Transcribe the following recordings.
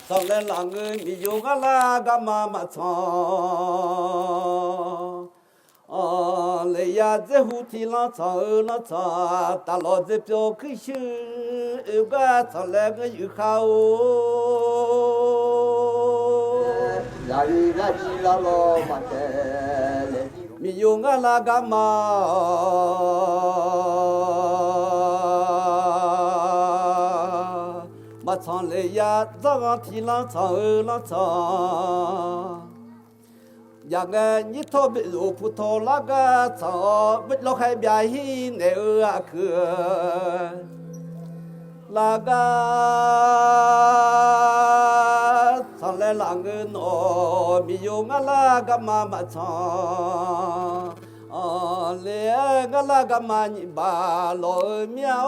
上来那个米有个那个妈妈唱，来呀在湖堤上唱那唱，大老子表开心，个唱来个有好哦。呀哩啦哩啦咯嘛的嘞，米有个那个妈唱来呀，这个天上唱那唱，呀个你头别如葡萄那个唱，不落海边去那个去，那个唱来那个喏，没有我那个妈妈唱。来个那个嘛你把老苗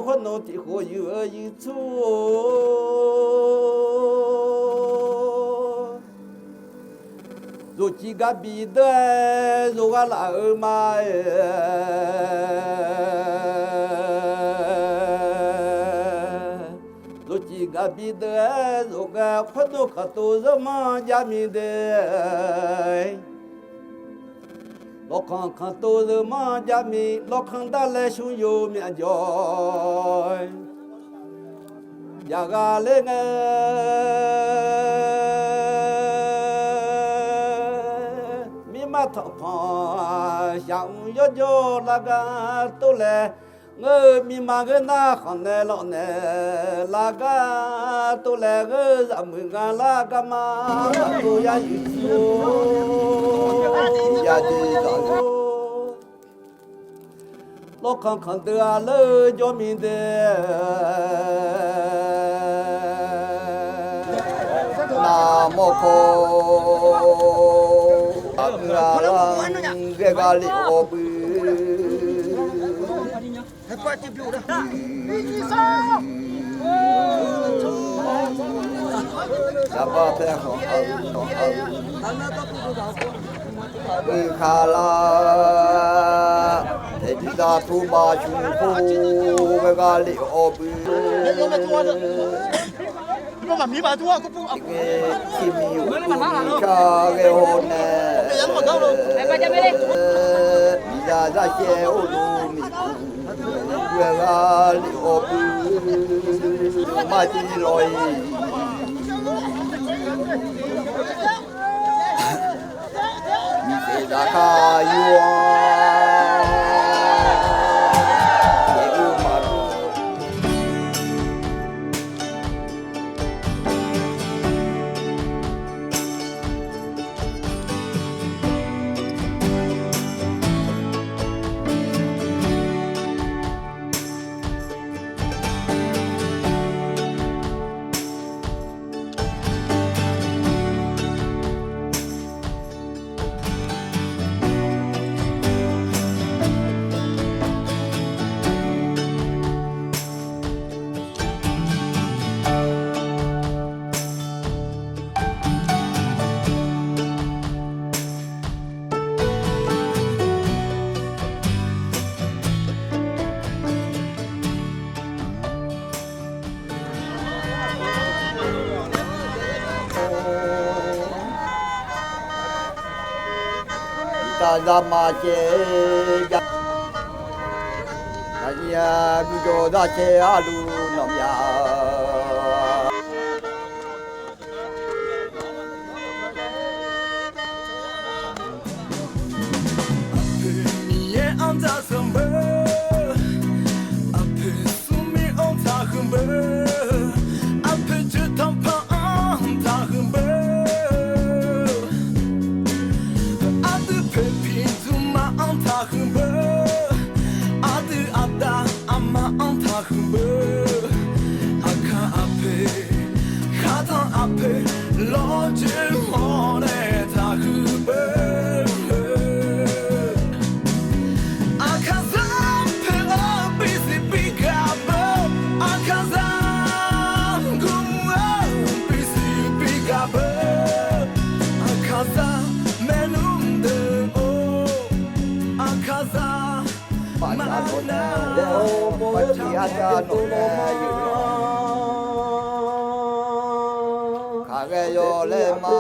和农的和有一处，如今个彼得如个老嘛如今个彼得如个和农个都是嘛家民的。老康康都是忙家米，老康大来熊有面叫，呀个来个，米马头旁，下午要叫那个都来，我米马个那行来老呢，那个都来个咱们个那个嘛，都要有呀哩啦。老康康的啊，老叫民的，那么可阿拉个个里奥布，啥巴片好，卡拉。Kita tu baju kali obu. Kimi kage hone. Bisa saja ulumi. Kali obu mati loi. Bisa kayuan. Sama je, hanya bijoda je alu namya. Niye anta sembe, ape sumi anta sembe, ape jutam pa anta sembe. Akha ape, khata ape, loje hone thakube. Akha ape ape si pigabo, akha ape si pigabo, akha menunde o, akha ပါချာလို့ပတိအချာလို့လည်းယူခါကရောလေမာ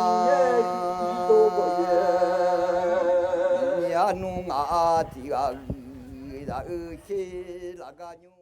ညာနုငါတီကဒါခေလာကညူ